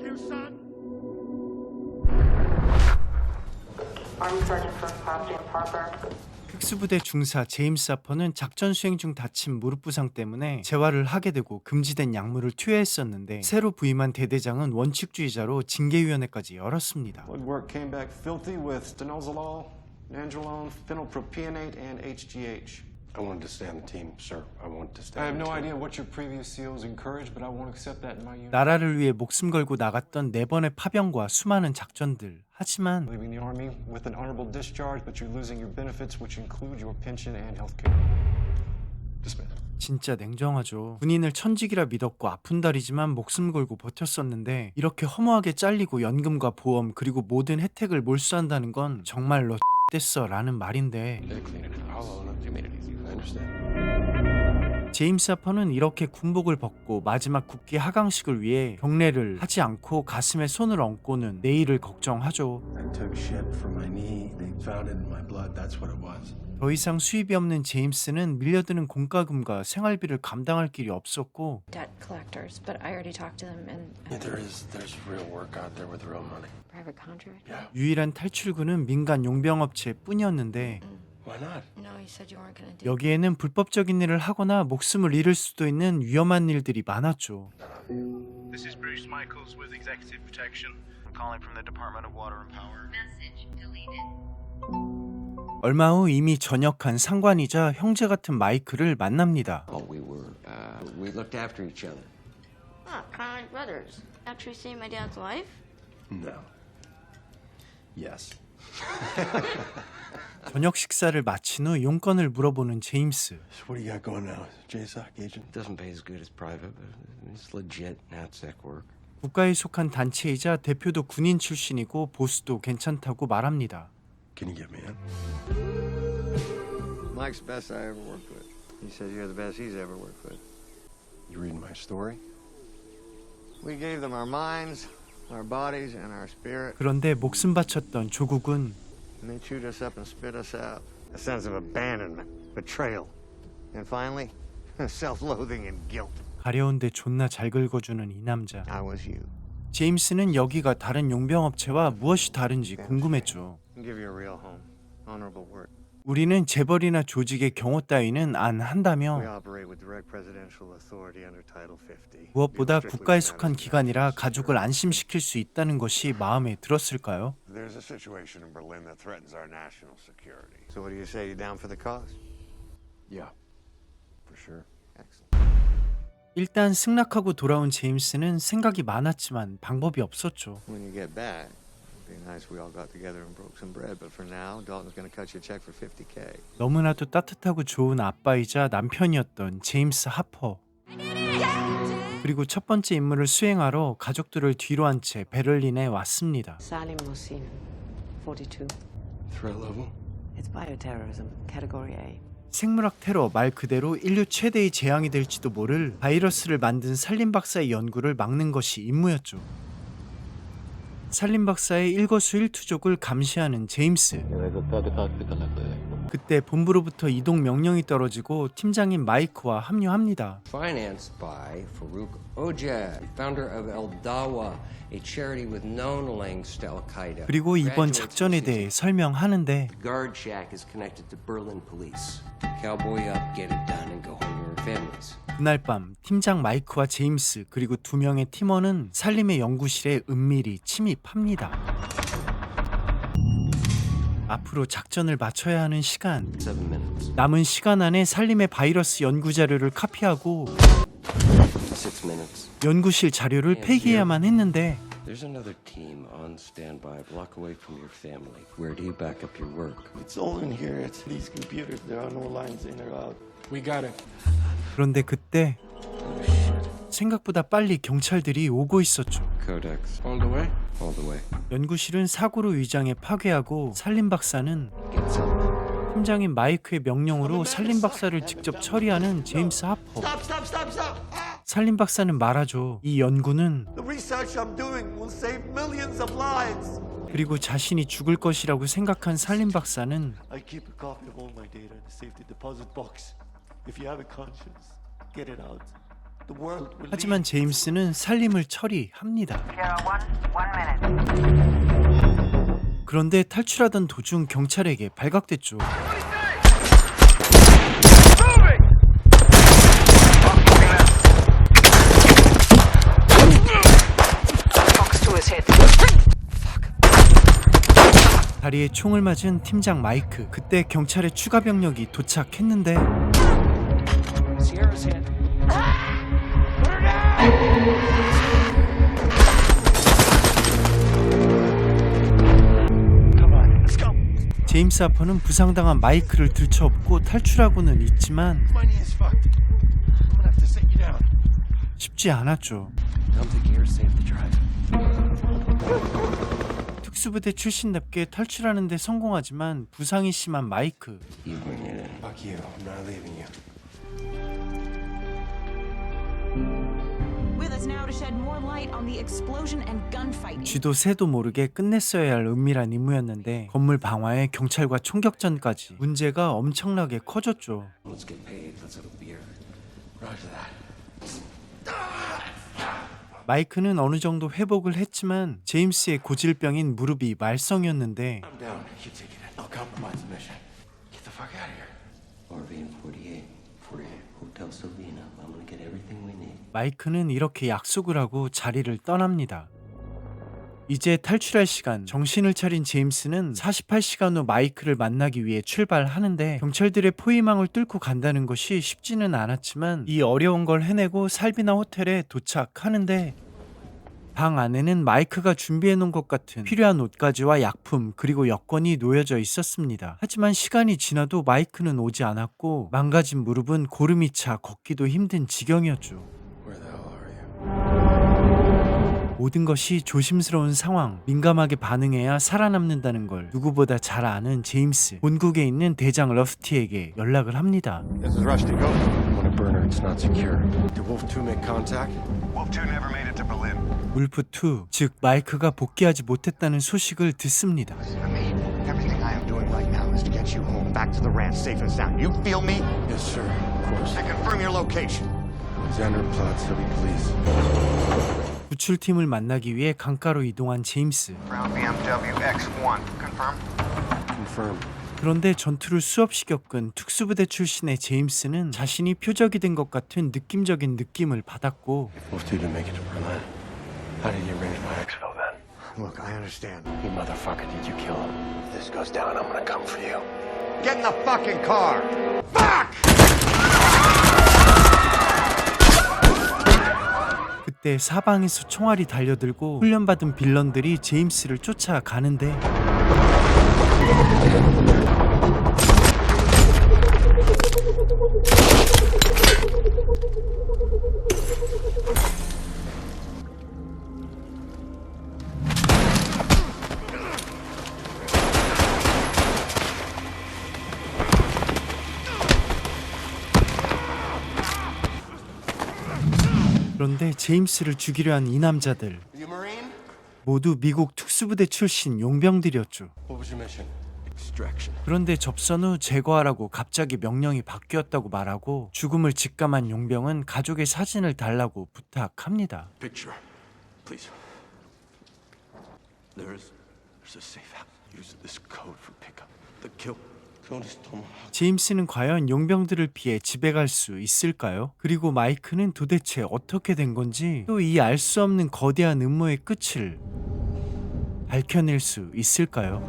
you, son? Army Sergeant from James Harper. 특수부대 중사 제임스 하퍼는 작전 수행 중 다친 무릎 부상 때문에 재활을 하게 되고 금지된 약물을 투여했었는데 새로 부임한 대대장은 원칙주의자로 징계위원회까지 열었습니다. Blood work came back filthy with stanozolol, nandrolone, phenylpropionate, and HGH. I wanted to stay on the team, sir. I wanted to stay I have on the no team. idea what your previous SEALs encouraged, but I won't accept that in my unit. 나라를 위해 목숨 걸고 나갔던 4번의 파병과 수많은 작전들. 하지만 Leaving the Army with an honorable discharge, but you're losing your benefits, which include your pension and health care. Dismiss. 진짜 냉정하죠. 군인을 천직이라 믿었고 아픈 다리지만 목숨 걸고 버텼었는데 이렇게 허무하게 잘리고 연금과 보험 그리고 모든 혜택을 몰수한다는 건 정말로 됐어 라는 말인데 They're cleaning it. I'll own it. You made it easy. I understand. 제임스 하퍼는 이렇게 군복을 벗고 마지막 국기 하강식을 위해 경례를 하지 않고 가슴에 손을 얹고는 내일을 걱정하죠. I took shit from my knee. They found it in my blood. That's what it was. 더 이상 수입이 없는 제임스는 밀려드는 공과금과 생활비를 감당할 길이 없었고 Debt collectors, but I already talked to them and Yeah, there's real work out there with real money. private contract. 유일한 탈출구는 민간 용병업체뿐이었는데 Why not? No, you said you weren't gonna do. 여기에는 불법적인 일을 하거나 목숨을 잃을 수도 있는 위험한 일들이 많았죠. This is Bruce Michaels with Executive Protection. I'm calling from the Department of Water and Power. Message deleted. 얼마 후 이미 전역한 상관이자 형제 같은 마이크를 만납니다. Oh, we looked after each other. Ah, kind of like brothers. After you see my dad's wife? No. Yes. 저녁 식사를 마친 후 용건을 물어보는 제임스. So what do you got going now? JSOC agent? Doesn't pay as good as private, but it's legit NATSEC work. 국가에 속한 단체이자 대표도 군인 출신이고 보수도 괜찮다고 말합니다. Can you get me in? Mike's the best I ever worked with. He says you're the best he's ever worked with. You reading my story? We gave them our minds, our bodies, and our spirit. 그런데 목숨 바쳤던 조국은 And they chewed us up and spit us out. A sense of abandonment, betrayal, and finally, self-loathing and guilt. 가려운데 존나 잘 긁어주는 이 남자. I was you. 제임스는 여기가 다른 용병업체와 무엇이 다른지 궁금했죠. I'll give you a real home, honorable work. 우리는 재벌이나 조직의 경호 따위는 안 We 한다며 operate with direct presidential authority under Title 50. 무엇보다 국가에 속한 기관이라 가족을 안심시킬 수 있다는 것이 마음에 들었을까요? There's a situation in Berlin that threatens our national security. So what do you say? You down for the cause? Yeah. For sure. Excellent. 일단 승낙하고 돌아온 제임스는 생각이 많았지만 방법이 없었죠. When you get back, it'd be nice we all got together and broke some bread. But for now, Dalton's going to cut you a check for $50K. 너무나도 따뜻하고 좋은 아빠이자 남편이었던 제임스 하퍼. 그리고 첫 번째 임무를 수행하러 가족들을 뒤로 한 채 베를린에 왔습니다. Salim Mohsin, 42. Threat level? It's bioterrorism, category A. 생물학 테러 말 그대로 인류 최대의 재앙이 될지도 모를 바이러스를 만든 살림 박사의 연구를 막는 것이 임무였죠. 살림 박사의 일거수일투족을 감시하는 제임스. 그때 본부로부터 이동 명령이 떨어지고 팀장인 마이크와 합류합니다. Financed by Farouk Ojad, founder of El Dawa, a charity with known links to Al Qaeda. 그리고 이번 작전에 대해 설명하는데 Guard Shack is connected to Berlin police. Cowboy up, get it done, and go home to your families. 그날 밤 팀장 마이크와 제임스 그리고 2명의 팀원은 살림의 연구실에 은밀히 침입합니다. 앞으로 작전을 마쳐야 하는 시간. 7 minutes. 남은 시간 안에 살림의 바이러스 연구 자료를 카피하고 6 minutes. 연구실 자료를 폐기해야만 했는데 There's another team on standby, a block away from your family. Where do you back up your work? It's all in here. It's these computers. There are no lines in or out. We got it. 그런데 그때 생각보다 빨리 경찰들이 오고 있었죠. Codex. All the way? All the way. 연구실은 사고로 위장해 파괴하고 살림 박사는 Get some. 팀장인 마이크의 명령으로 살림 박사를 직접 처리하는 제임스 하퍼. 살림 박사는 말하죠. 이 연구는 The research I'm doing will save millions of lives. 그리고 자신이 죽을 것이라고 생각한 살림 박사는 I keep a copy of all my data in the safety deposit box. If you have a conscience, get it out. The world will 하지만 제임스는 살림을 처리합니다. 그런데 탈출하던 도중 경찰에게 발각됐죠. 다리에 총을 맞은 팀장 마이크. 그때 경찰의 추가 병력이 도착했는데 제임스 하퍼는 부상당한 마이크를 들쳐업고 탈출하고는 있지만 My knee is fucked. I'm gonna have to sit you down. 쉽지 않았죠. Come to gear, save the drive. 특수부대 출신답게 탈출하는 데 성공하지만 부상이 심한 마이크. You bring it in. Fuck you. I'm not leaving you. With us now to shed more light on the explosion and gunfight. 쥐도 새도 모르게 끝냈어야 할 은밀한 임무였는데 건물 방화에 경찰과 총격전까지 문제가 엄청나게 커졌죠. Let's get paid. Let's have a beer. Roger that. 마이크는 어느 정도 회복을 했지만 제임스의 고질병인 무릎이 말썽이었는데 I'm down. You take it. I'll compromise the mission. Get the fuck out of here. RV 48. 48. Hotel Sylvina. I'm gonna get everything we need. 마이크는 이렇게 약속을 하고 자리를 떠납니다. 이제 탈출할 시간. 정신을 차린 제임스는 48시간 후 마이크를 만나기 위해 출발하는데 경찰들의 포위망을 뚫고 간다는 것이 쉽지는 않았지만 이 어려운 걸 해내고 살비나 호텔에 도착하는데 방 안에는 마이크가 준비해 놓은 것 같은 필요한 옷가지와 약품 그리고 여권이 놓여져 있었습니다. 하지만 시간이 지나도 마이크는 오지 않았고 망가진 무릎은 고름이 차 걷기도 힘든 지경이었죠. Where the hell are you? 모든 것이 조심스러운 상황, 민감하게 반응해야 살아남는다는 걸 누구보다 잘 아는 제임스. 본국에 있는 대장 러스티에게 연락을 합니다. This is Rushdie. Go. I'm on a burner. It's not secure. Did Wolf 2 make contact? Wolf 2 never made it to Berlin. 울프2, 즉 마이크가 복귀하지 못했다는 소식을 듣습니다. Listen to me. Everything I am doing right now is to get you home, back to the ranch, safe and sound. You feel me? Yes, sir. Of course. I confirm your location. Xander Plot City Police. 구출팀을 만나기 위해 강가로 이동한 제임스. Brown BMW X1. Confirm? Confirm. 그런데 전투를 수없이 겪은 특수부대 출신의 제임스는 자신이 표적이 된 것 같은 느낌적인 느낌을 받았고 Wolf 2 didn't make it to Berlin. How did you arrange my exfil then? Look, I understand. You motherfucker, did you kill him? If this goes down, I'm gonna come for you. Get in the fucking car! Fuck! 그때 사방에서 총알이 달려들고 훈련받은 빌런들이 제임스를 쫓아가는데 그런데 제임스를 죽이려 한 이 남자들 You Marine? 모두 미국 특수부대 출신 용병들이었죠. What was your mission? Extraction. 그런데 접선 후 제거하라고 갑자기 명령이 바뀌었다고 말하고 죽음을 직감한 용병은 가족의 사진을 달라고 부탁합니다. Picture, please. There's a safe house. Use this code for pickup. The kill. Tony's tomahawk. 제임스는 과연 용병들을 피해 집에 갈 수 있을까요? 그리고 마이크는 도대체 어떻게 된 건지 또 이 알 수 없는 거대한 음모의 끝을 밝혀낼 수 있을까요?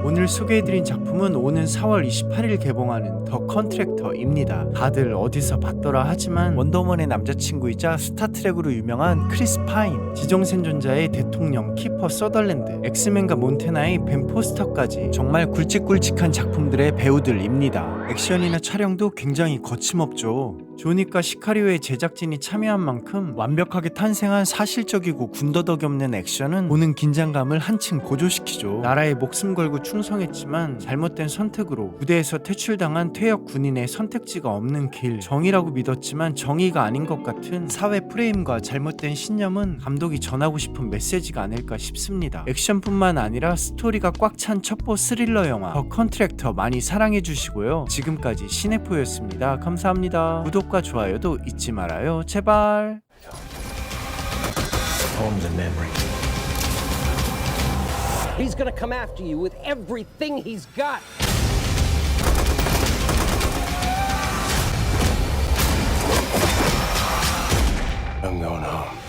오늘 소개해드린 작품은 오는 4월 28일 개봉하는 더 컨트랙터입니다. 다들 어디서 봤더라 하지만 원더우먼의 남자친구이자 스타트rek으로 유명한 크리스 파인, 지정생존자의 대통령 키퍼 서덜랜드, 엑스맨과 몬테나의 벤 포스터까지 정말 굵직굵직한 작품들의 배우들입니다. 액션이나 촬영도 굉장히 거침없죠. 조닉과 시카리오의 제작진이 참여한 만큼 완벽하게 탄생한 사실적이고 군더더기 없는 액션은 보는 긴장감을 한층 고조시키죠. 나라에 목숨 걸고 충성했지만 잘못된 선택으로 부대에서 퇴출당한 퇴역 군인의 선택지가 없는 길, 정의라고 믿었지만 정의가 아닌 것 같은 사회 프레임과 잘못된 신념은 감독이 전하고 싶은 메시지가 아닐까 싶습니다. 액션뿐만 아니라 스토리가 꽉 찬 첩보 스릴러 영화 더 컨트랙터 많이 사랑해 주시고요. 지금까지 시네포였습니다. 감사합니다. 구독 구독과 좋아요도 잊지 말아요. 제발. Home's a memory. He's gonna come after you with everything he's got. I'm going home.